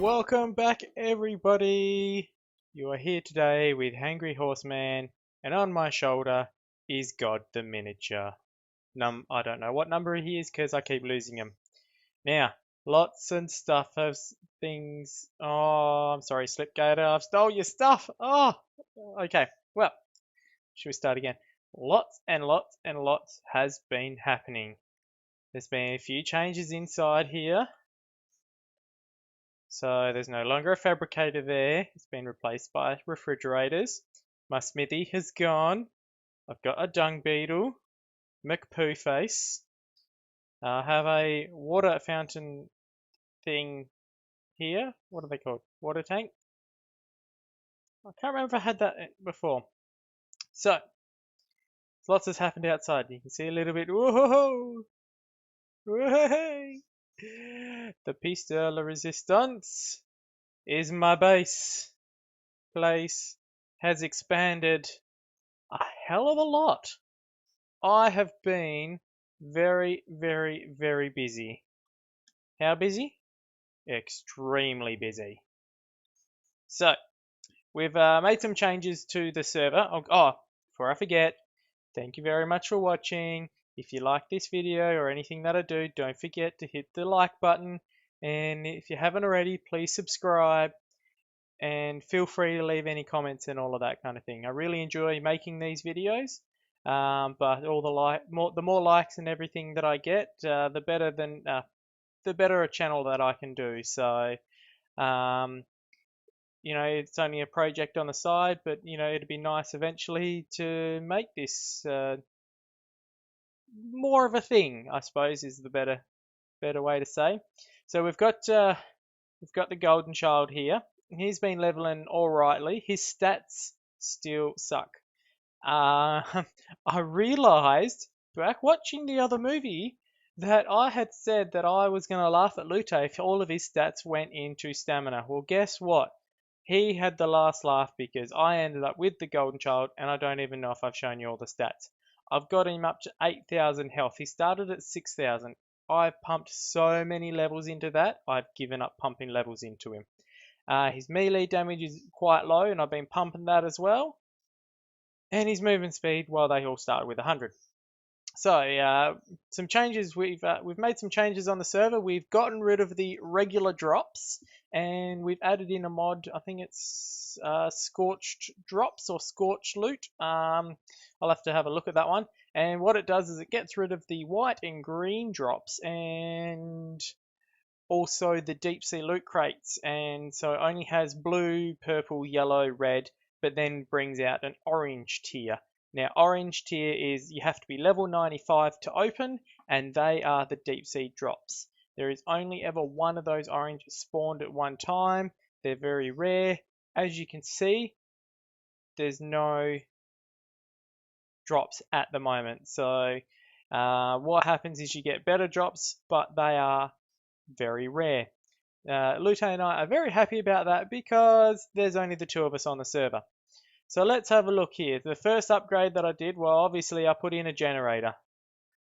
Welcome back, everybody. You are here today with Hangry Horseman, and on my shoulder is God the Miniature. I don't know what number he is because I keep losing him. Now, lots and stuff of things. Oh, I'm sorry, Slipgator. I've stole your stuff. Oh, okay. Well, should we start again? Lots and lots and lots has been happening. There's been a few changes inside here. So there's no longer a fabricator there. It's been replaced by refrigerators. My smithy has gone. I've got a dung beetle, McPoo face. I have a water fountain thing here. What are they called? Water tank? I can't remember if I had that before. So, lots has happened outside. You can see a little bit. Whoa! Whoa! The piece de la resistance is my base. Place has expanded a hell of a lot. I have been very, very, very busy. How busy? Extremely busy. So, we've made some changes to the server. Oh, before I forget, thank you very much for watching. If you like this video or anything that I do, don't forget to hit the like button. And if you haven't already, please subscribe. And feel free to leave any comments and all of that kind of thing. I really enjoy making these videos, but all the more likes and everything that I get, the better a channel that I can do. So, it's only a project on the side, but it'd be nice eventually to make this more of a thing, I suppose, is the better way to say. So we've got the golden child here. He's been leveling all rightly. His stats still suck. I realized back watching the other movie that I had said that I was going to laugh at Lute if all of his stats went into stamina. Well, guess what? He had the last laugh because I ended up with the golden child, and I don't even know if I've shown you all the stats. I've got him up to 8,000 health. He started at 6,000. I've pumped so many levels into that, I've given up pumping levels into him. His melee damage is quite low, and I've been pumping that as well. And his movement speed, well, they all started with 100. So some changes. We've made some changes on the server. We've gotten rid of the regular drops, and we've added in a mod. I think it's Scorched drops or Scorched loot. I'll have to have a look at that one. And what it does is it gets rid of the white and green drops, and also the deep sea loot crates, and so it only has blue, purple, yellow, red, but then brings out an orange tier. Now, orange tier is you have to be level 95 to open, and they are the deep sea drops. There is only ever one of those orange spawned at one time. They're very rare. As you can see, there's no drops at the moment. So what happens is you get better drops, but they are very rare. Lute and I are very happy about that because there's only the two of us on the server. So let's have a look here. The first upgrade that I did, well, obviously I put in a generator.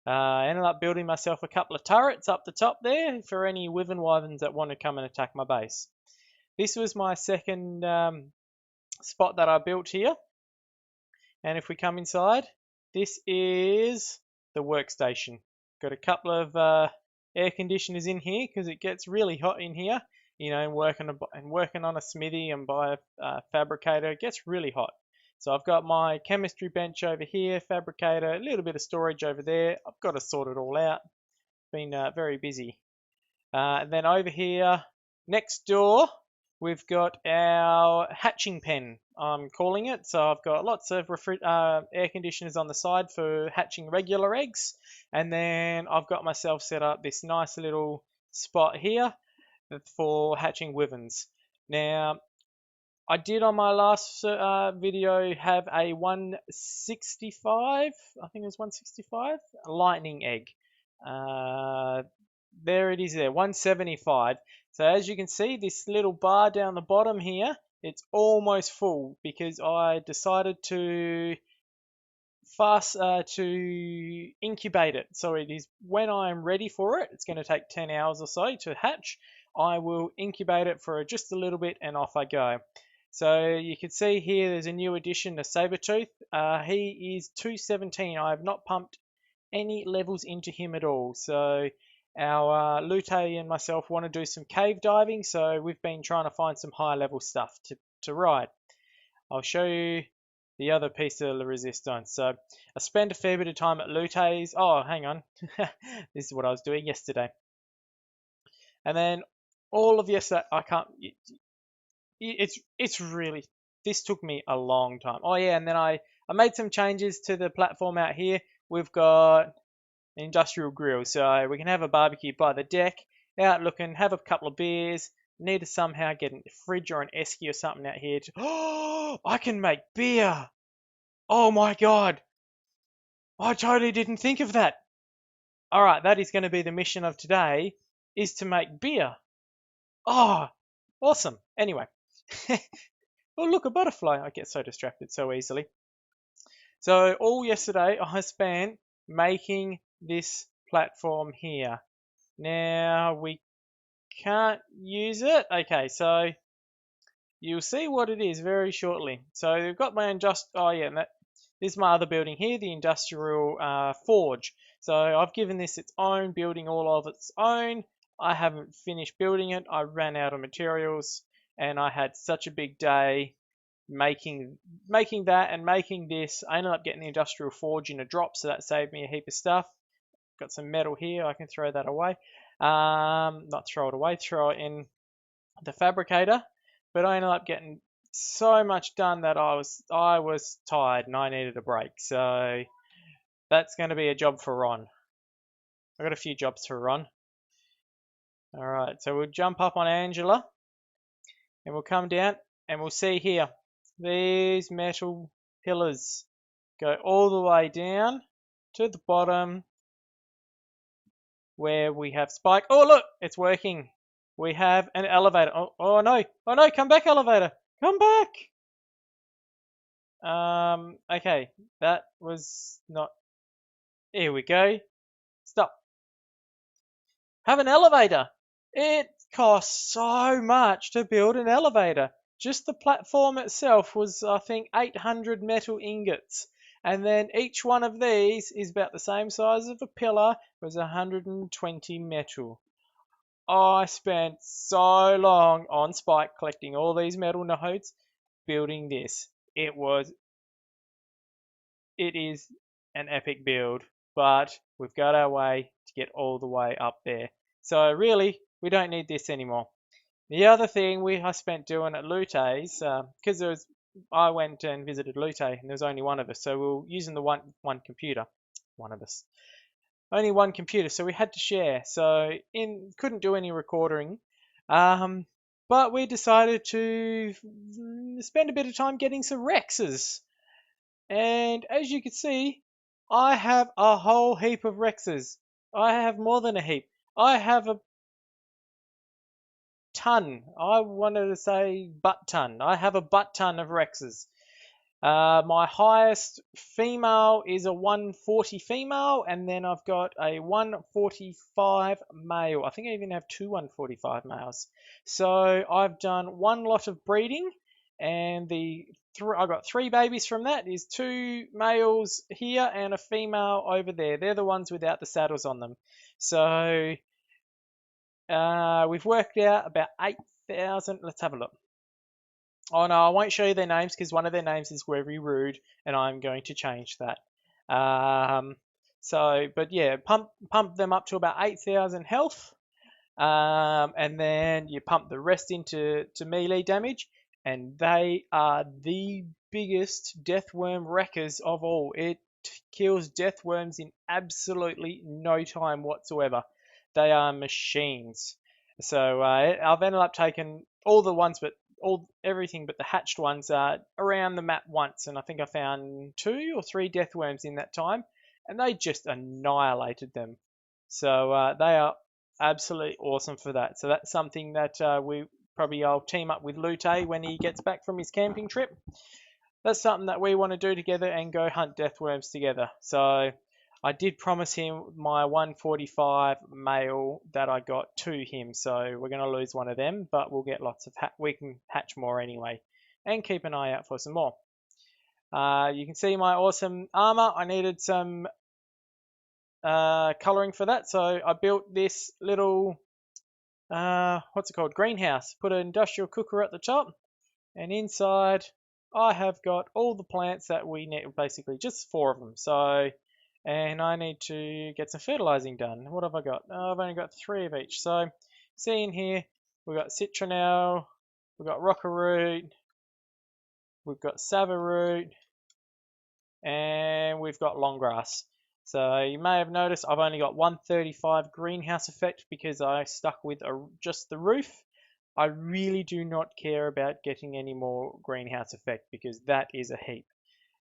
I ended up building myself a couple of turrets up the top there for any wyverns that want to come and attack my base. This was my second spot that I built here. And if we come inside, this is the workstation. Got a couple of air conditioners in here because it gets really hot in here. Working on a smithy and by a fabricator, it gets really hot. So I've got my chemistry bench over here, fabricator, a little bit of storage over there. I've got to sort it all out. Been very busy. And then over here, next door, we've got our hatching pen, I'm calling it. So I've got lots of air conditioners on the side for hatching regular eggs. And then I've got myself set up this nice little spot here for hatching wyverns. Now, I did on my last video have a 165, I think it was 165, lightning egg. There it is there, 175. So as you can see, this little bar down the bottom here, it's almost full because I decided to incubate it. So it is when I'm ready for it. It's going to take 10 hours or so to hatch. I will incubate it for just a little bit and off I go. So you can see here there's a new addition to Sabertooth. He is 217. I have not pumped any levels into him at all. So our Lute and myself want to do some cave diving, so we've been trying to find some high level stuff to ride. I'll show you the other piece of the resistance. So I spent a fair bit of time at Lute's. Oh, hang on. This is what I was doing yesterday. And then all of yesterday, I can't, it's really, this took me a long time. Oh yeah, and then I made some changes to the platform out here. We've got an industrial grill, so we can have a barbecue by the deck, out looking, have a couple of beers. Need to somehow get a fridge or an esky or something out here. Oh, I can make beer. Oh my God. I totally didn't think of that. All right, that is going to be the mission of today, is to make beer. Oh, awesome. Anyway. Oh, look, a butterfly. I get so distracted so easily. So all yesterday I spent making this platform here. Now we can't use it. Okay, so you'll see what it is very shortly. So we've got my oh yeah, this is my other building here, the industrial forge. So I've given this its own building all of its own. I haven't finished building it. I ran out of materials and I had such a big day making that and making this. I ended up getting the industrial forge in a drop, so that saved me a heap of stuff. Got some metal here, I can throw that away. Not throw it away, throw it in the fabricator. But I ended up getting so much done that I was tired and I needed a break. So that's going to be a job for Ron. I've got a few jobs for Ron. All right, so we'll jump up on Angela and we'll come down and we'll see here. These metal pillars go all the way down to the bottom where we have spike. Oh, look, it's working. We have an elevator. Oh no, come back, elevator. Come back. Okay, that was not, here we go. Stop. Have an elevator. It costs so much to build an elevator. Just the platform itself was, I think, 800 metal ingots. And then each one of these is about the same size of a pillar, was 120 metal. I spent so long on Spike collecting all these metal nodes, building this. It is an epic build, but we've got our way to get all the way up there. So really, we don't need this anymore. The other thing I spent doing at Lute's, because I went and visited Lute and there was only one of us, so we were using the one computer. One of us. Only one computer, so we had to share. So couldn't do any recording. But we decided to spend a bit of time getting some Rexes. And as you can see, I have a whole heap of Rexes. I have more than a heap. I have a ton. I wanted to say butt ton. I have a butt ton of Rexes. My highest female is a 140 female, and then I've got a 145 male. I think I even have two 145 males. So I've done one lot of breeding, and I got 3 babies from that. There's 2 males here and a female over there. They're the ones without the saddles on them. So we've worked out about 8,000. Let's have a look. Oh no, I won't show you their names because one of their names is very rude, and I'm going to change that. But yeah, pump them up to about 8,000 health, and then you pump the rest into melee damage, and they are the biggest deathworm wreckers of all. It kills deathworms in absolutely no time whatsoever. They are machines. So I've ended up taking all the ones, but everything but the hatched ones around the map once, and I think I found 2 or 3 deathworms in that time, and they just annihilated them. So they are absolutely awesome for that. So that's something that I'll team up with Lute when he gets back from his camping trip. That's something that we want to do together and go hunt deathworms together. So I did promise him my 145 male that I got to him, so we're going to lose one of them, but we'll get lots of we can hatch more anyway, and keep an eye out for some more. You can see my awesome armor. I needed some coloring for that, so I built this little what's it called, greenhouse. Put an industrial cooker at the top, and inside I have got all the plants that we need, basically just 4 of them. So, and I need to get some fertilizing done. What have I got? Oh, I've only got 3 of each. So see in here, we've got citronelle, we've got rockaroot, we've got savaroot, and we've got long grass. So you may have noticed I've only got 135 greenhouse effect because I stuck with just the roof. I really do not care about getting any more greenhouse effect because that is a heap.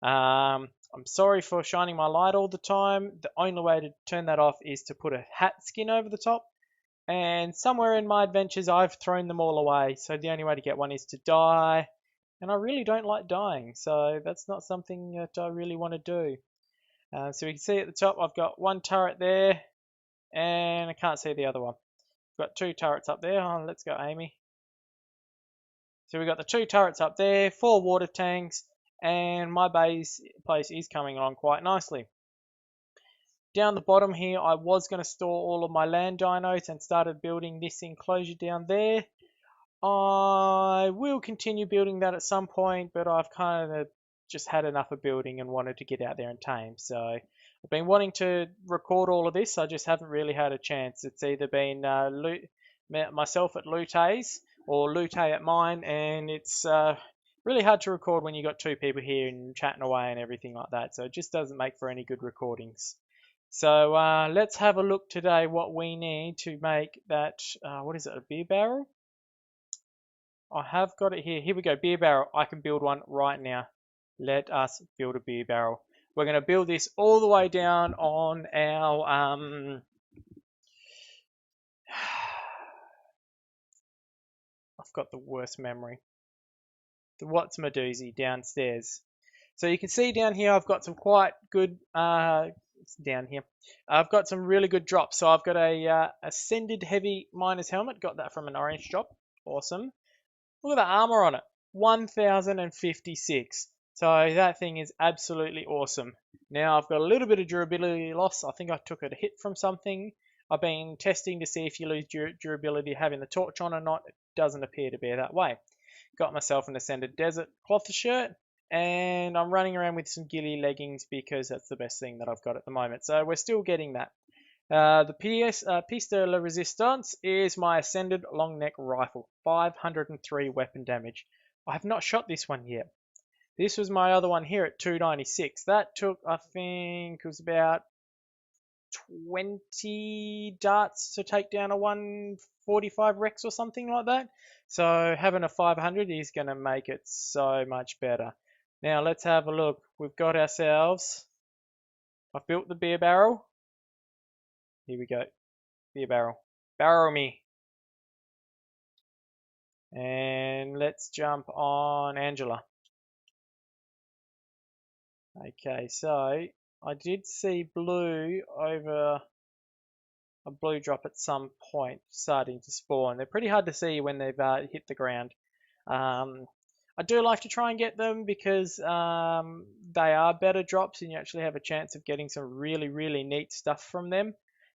I'm sorry for shining my light all the time. The only way to turn that off is to put a hat skin over the top. And somewhere in my adventures, I've thrown them all away. So the only way to get one is to die. And I really don't like dying. So that's not something that I really want to do. So we can see at the top, I've got 1 turret there. And I can't see the other one. I've got 2 turrets up there. Oh, let's go, Amy. So we've got the 2 turrets up there, 4 water tanks, and my base place is coming along quite nicely. Down the bottom here, I was going to store all of my land dinos and started building this enclosure down there. I will continue building that at some point, but I've kind of just had enough of building and wanted to get out there and tame. So I've been wanting to record all of this. I just haven't really had a chance. It's either been myself at Lute's or Lute at mine, and it's really hard to record when you got 2 people here and chatting away and everything like that. So it just doesn't make for any good recordings. So let's have a look today what we need to make that, what is it, a beer barrel? I have got it here. Here we go, beer barrel. I can build one right now. Let us build a beer barrel. We're going to build this all the way down on our I've got the worst memory. The What's My Doozy downstairs. So you can see down here I've got some quite good down here. I've got some really good drops. So I've got a ascended heavy miner's helmet. Got that from an orange drop. Awesome. Look at the armor on it. 1056. So that thing is absolutely awesome. Now I've got a little bit of durability loss. I think I took a hit from something. I've been testing to see if you lose durability having the torch on or not. It doesn't appear to be that way. Got myself an Ascended Desert cloth shirt, and I'm running around with some ghillie leggings because that's the best thing that I've got at the moment. So we're still getting that. The piece de la resistance is my Ascended long neck rifle, 503 weapon damage. I have not shot this one yet. This was my other one here at 296. That took, I think, it was about 20 darts to take down a 145 Rex or something like that. So having a 500 is going to make it so much better. Now let's have a look. We've got ourselves, I've built the beer barrel. Here we go. Beer barrel. Barrel me. And let's jump on Angela. Okay, so I did see blue over a blue drop at some point starting to spawn. They're pretty hard to see when they've hit the ground. I do like to try and get them because they are better drops and you actually have a chance of getting some really, really neat stuff from them.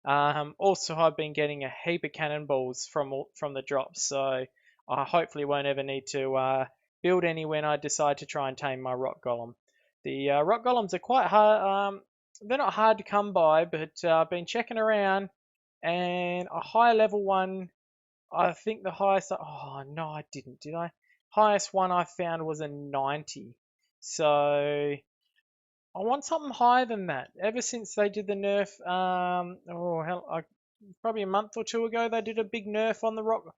Also, I've been getting a heap of cannonballs from the drops, so I hopefully won't ever need to build any when I decide to try and tame my rock golem. The rock golems are quite hard. They're not hard to come by, but I've been checking around, and a high level one, I think the highest. Oh no, I didn't, did I? Highest one I found was a 90. So I want something higher than that. Ever since they did the nerf, probably a month or 2 ago, they did a big nerf on the rock.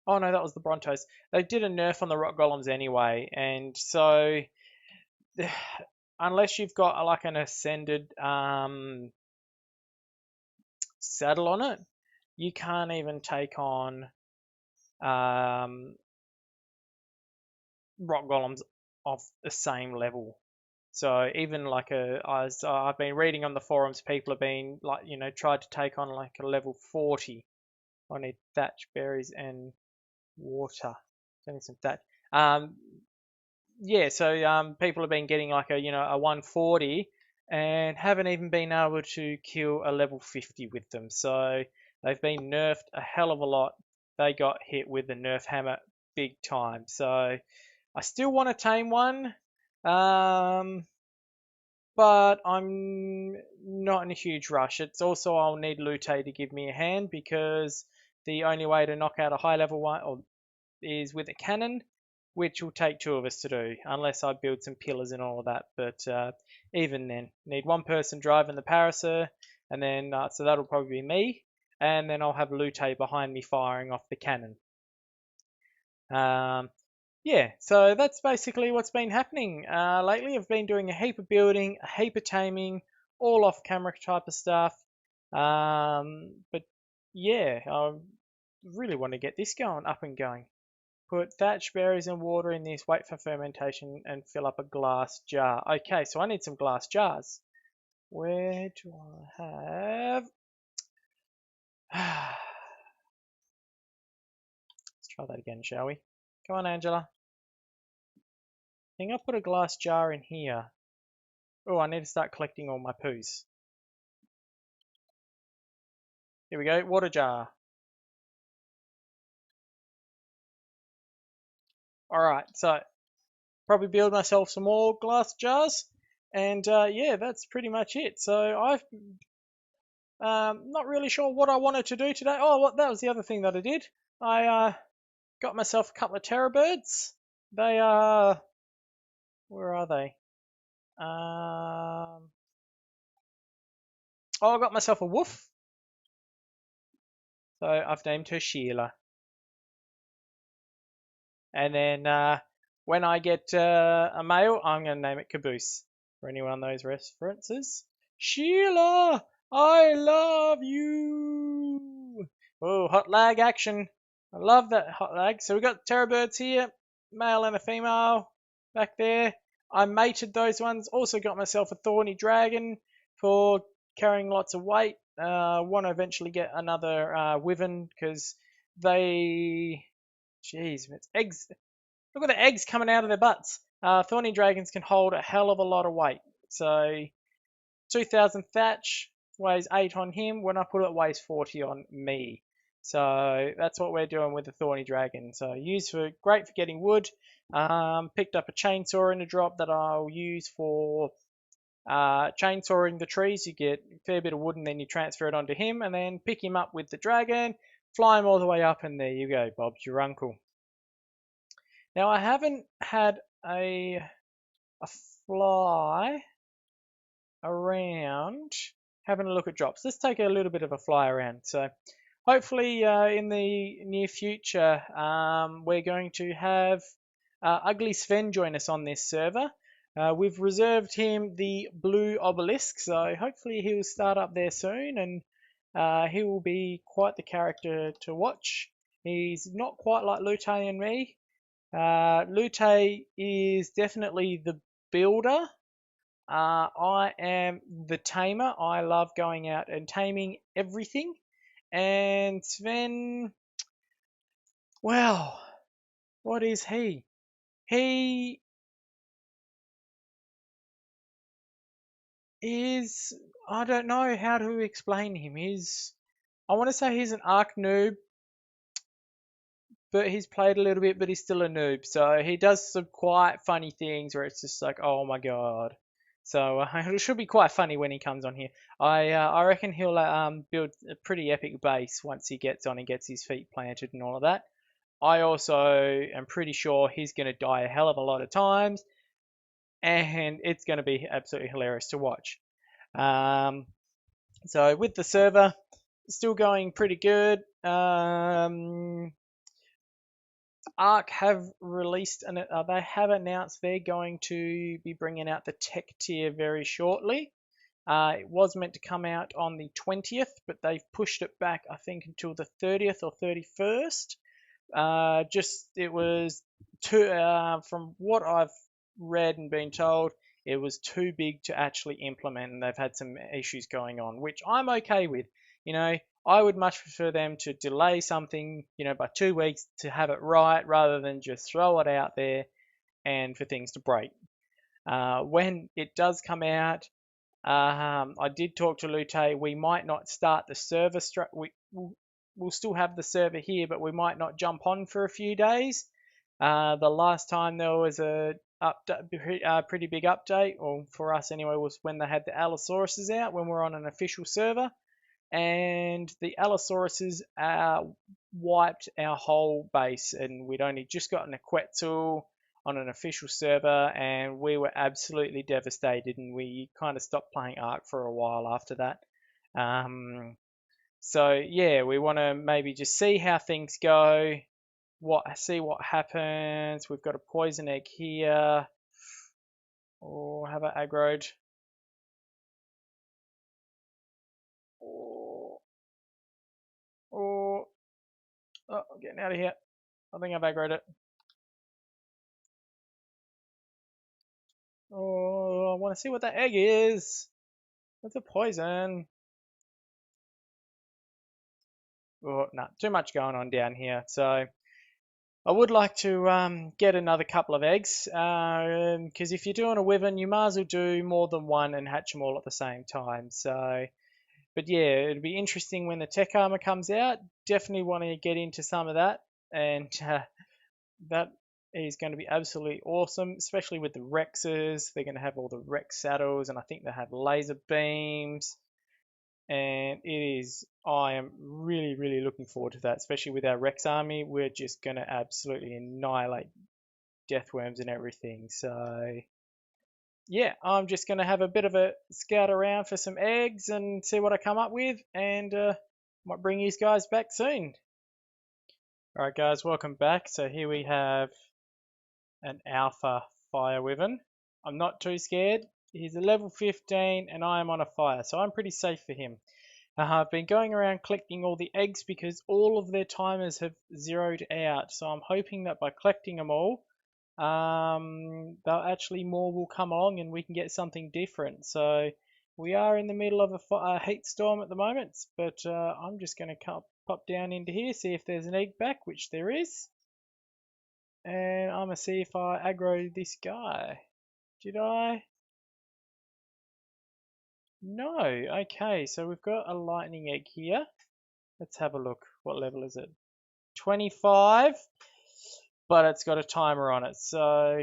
Oh no, that was the Brontos. They did a nerf on the rock golems anyway, and so unless you've got like an ascended saddle on it, you can't even take on rock golems of the same level. So even like I've been reading on the forums, people have been like, tried to take on like a level 40. I need thatch, berries, and water. So I need some thatch. Yeah, so people have been getting like a 140 and haven't even been able to kill a level 50 with them. So they've been nerfed a hell of a lot. They got hit with the nerf hammer big time. So I still want to tame one, but I'm not in a huge rush. It's also I'll need Lute to give me a hand because the only way to knock out a high level one is with a cannon, which will take two of us to do, unless I build some pillars and all of that. But even then, need one person driving the parasaur, and then so that'll probably be me, and then I'll have Lute behind me firing off the cannon. Yeah, so that's basically what's been happening lately. I've been doing a heap of building, a heap of taming, all off camera type of stuff. But yeah, I really want to get this going, up and going. Put thatch, berries, and water in this, wait for fermentation, and fill up a glass jar. Okay, so I need some glass jars. Where do I have? Let's try that again, shall we? Go on, Angela. I think I'll put a glass jar in here. Oh, I need to start collecting all my poos. Here we go, water jar. Alright, so probably build myself some more glass jars. And yeah, that's pretty much it. So I've not really sure what I wanted to do today. Oh, that was the other thing that I did. I got myself a couple of terror birds. They are... Where are they? Oh, I got myself a wolf. So I've named her Sheila. And then when I get a male, I'm going to name it Caboose. For anyone on those references. Sheila, I love you. Oh, hot lag action. I love that hot lag. So we've got terror birds here, male and a female back there. I mated those ones. Also got myself a thorny dragon for carrying lots of weight. Want to eventually get another wyvern because they... Jeez, it's eggs. Look at the eggs coming out of their butts. Thorny dragons can hold a hell of a lot of weight. So 2,000 thatch weighs 8 on him. When I put it, weighs 40 on me. So that's what we're doing with the thorny dragon. So great for getting wood. Picked up a chainsaw in a drop that I'll use for chainsawing the trees. You get a fair bit of wood and then you transfer it onto him and then pick him up with the dragon, fly him all the way up, and there you go, Bob's your uncle. Now I haven't had a fly around having a look at drops. Let's take a little bit of a fly around. So hopefully in the near future we're going to have Ugly Sven join us on this server. We've reserved him the blue obelisk, so hopefully he'll start up there soon, and he will be quite the character to watch. He's not quite like Lute and me. Lute is definitely the builder. I am the tamer. I love going out and taming everything. And Sven, well, what is he? He is, I don't know how to explain him. I want to say he's an Ark noob, but he's played a little bit, but he's still a noob. So he does some quite funny things where it's just like, oh my god. So it should be quite funny when he comes on here. I reckon he'll build a pretty epic base once he gets on and gets his feet planted and all of that. I also am pretty sure he's going to die a hell of a lot of times, and it's going to be absolutely hilarious to watch. So with the server, still going pretty good. Ark have released and they have announced they're going to be bringing out the tech tier very shortly. It was meant to come out on the 20th, but they've pushed it back, I think, until the 30th or 31st. It was from what I've read and been told, it was too big to actually implement, and they've had some issues going on, which I'm okay with. You know, I would much prefer them to delay something, by 2 weeks to have it right rather than just throw it out there and for things to break. When it does come out, I did talk to Lute. We might not start the server. We'll still have the server here, but we might not jump on for a few days. The last time there was a pretty big update, or for us anyway, was when they had the Allosauruses out, when we're on an official server. And the Allosauruses wiped our whole base, and we'd only just gotten a Quetzal on an official server, and we were absolutely devastated, and we kind of stopped playing Ark for a while after that. So yeah, we want to maybe just see how things go, see what happens. We've got a poison egg here. Oh, have I aggroed? Oh, I'm getting out of here. I think I've aggroed it. Oh, I want to see what that egg is. It's a poison. Oh, no, too much going on down here. So I would like to get another couple of eggs, because if you're doing a wyvern, you might as well do more than one and hatch them all at the same time. So, but yeah, it'll be interesting when the tech armor comes out. Definitely want to get into some of that, and that is going to be absolutely awesome, especially with the Rexes. They're going to have all the Rex saddles, and I think they have laser beams. And I am really, really looking forward to that, especially with our Rex army. We're just going to absolutely annihilate deathworms and everything. So, yeah, I'm just going to have a bit of a scout around for some eggs and see what I come up with, and might bring you guys back soon. Alright guys, welcome back. So here we have an alpha fire wyvern. I'm not too scared. He's a level 15 and I am on a fire, so I'm pretty safe for him. I've been going around collecting all the eggs because all of their timers have zeroed out, so I'm hoping that by collecting them all, actually more will come along and we can get something different. So we are in the middle of a heat storm at the moment, but I'm just going to pop down into here, see if there's an egg back, which there is. And I'm going to see if I aggro this guy. Did I? No. Okay, so we've got a lightning egg here. Let's have a look. What level is it? 25, but it's got a timer on it. So,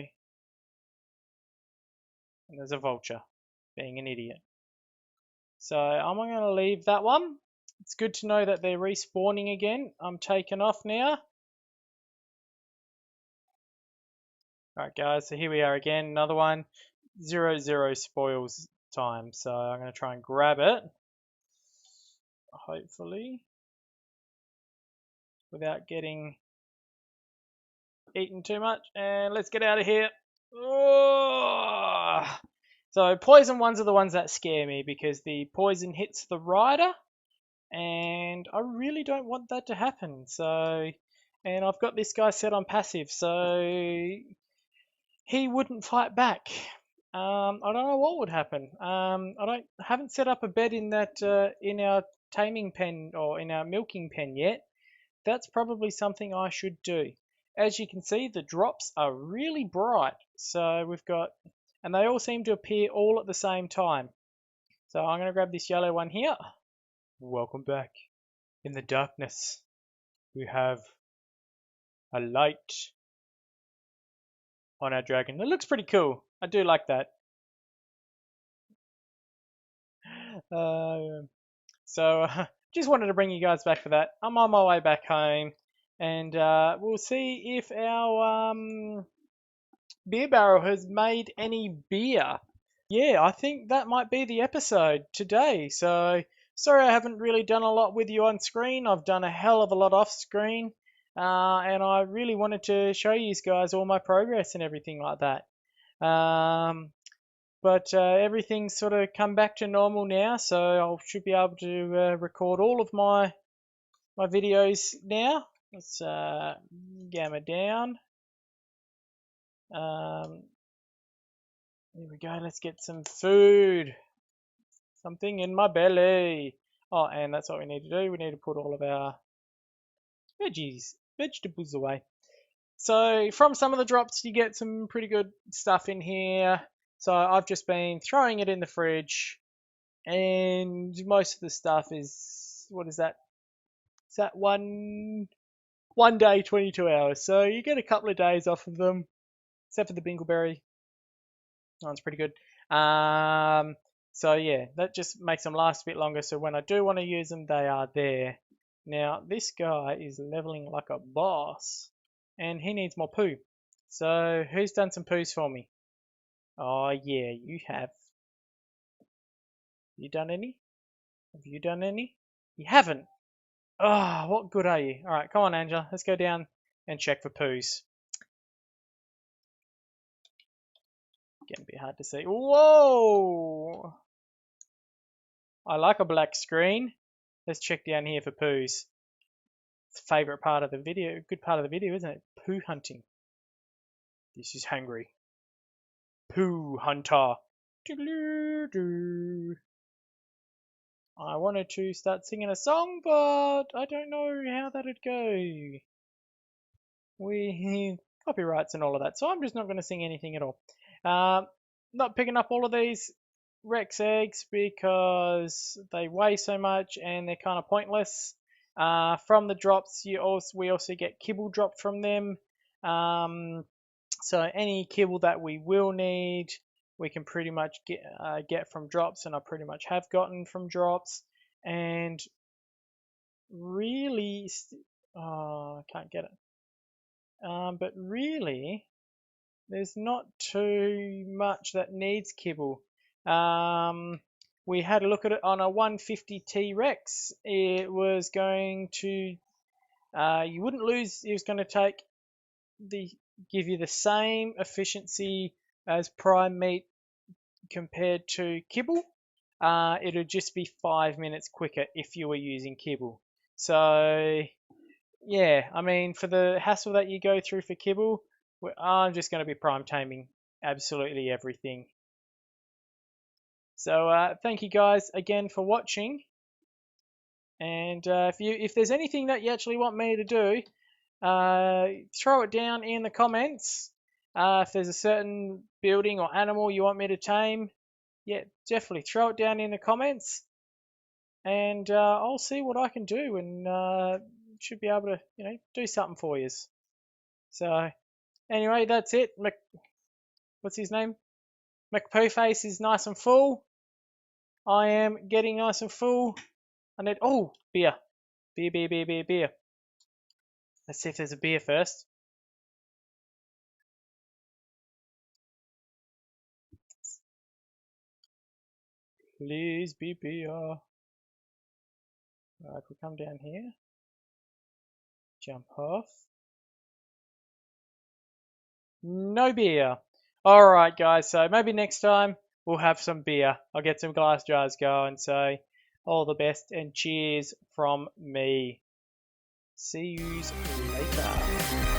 and there's a vulture being an idiot. So I'm going to leave that one. It's good to know that they're respawning again. I'm taking off now. Alright guys, so here we are again, another one. 0-0 spoils time, so I'm going to try and grab it. Hopefully. Without getting eaten too much. And let's get out of here. Oh! So poison ones are the ones that scare me because the poison hits the rider, and I really don't want that to happen. So, and I've got this guy set on passive, so he wouldn't fight back. I don't know what would happen. I haven't set up a bed in that in our taming pen or in our milking pen yet. That's probably something I should do. As you can see, the drops are really bright. So we've got, and they all seem to appear all at the same time. So I'm going to grab this yellow one here. Welcome back. In the darkness, we have a light on our dragon. It looks pretty cool. I do like that. So just wanted to bring you guys back for that. I'm on my way back home, and we'll see if our beer barrel has made any beer. Yeah, I think that might be the episode today. So sorry I haven't really done a lot with you on screen. I've done a hell of a lot off screen, and I really wanted to show you guys all my progress and everything like that. But everything's sort of come back to normal now, so I should be able to record all of my videos now. Let's gamma down. Here we go. Let's get some food. Something in my belly. Oh, and that's what we need to do. We need to put all of our vegetables away. So from some of the drops, you get some pretty good stuff in here. So I've just been throwing it in the fridge, and most of the stuff is, what is that? Is that one day, 22 hours? So you get a couple of days off of them, except for the bingleberry. Oh, it's pretty good. So yeah, that just makes them last a bit longer. So when I do want to use them, they are there. Now this guy is leveling like a boss, and he needs more poo. So who's done some poos for me? Oh yeah, you have. You done any? Have you done any? You haven't. Oh, what good are you? All right, come on, Angela. Let's go down and check for poos. Getting a bit hard to see. Whoa! I like a black screen. Let's check down here for poos. It's a favourite part of the video. Good part of the video, isn't it? Poo hunting. This is H4ngry. Poo hunter. I wanted to start singing a song, but I don't know how that'd go. We copyrights and all of that, so I'm just not going to sing anything at all. Not picking up all of these Rex eggs because they weigh so much and they're kind of pointless. From the drops, we also get kibble dropped from them. So any kibble that we will need, we can pretty much get from drops, and I pretty much have gotten from drops. And really, I can't get it. But really, there's not too much that needs kibble. We had a look at it on a 150 T-Rex. It was going to, you wouldn't lose. It was going to give you the same efficiency as prime meat compared to kibble. It would just be 5 minutes quicker if you were using kibble. So yeah, I mean, for the hassle that you go through for kibble, I'm just going to be prime taming absolutely everything. So thank you guys again for watching. And if there's anything that you actually want me to do, throw it down in the comments. If there's a certain building or animal you want me to tame, yeah, definitely throw it down in the comments, and I'll see what I can do, and should be able to, do something for you. So anyway, that's it. What's his name? McPooface is nice and full. I am getting nice and full. I need, beer. Beer. Let's see if there's a beer first. Please be beer. Alright, we'll come down here. Jump off. No beer. Alright guys, so maybe next time we'll have some beer. I'll get some glass jars going. So all the best and cheers from me. See you later.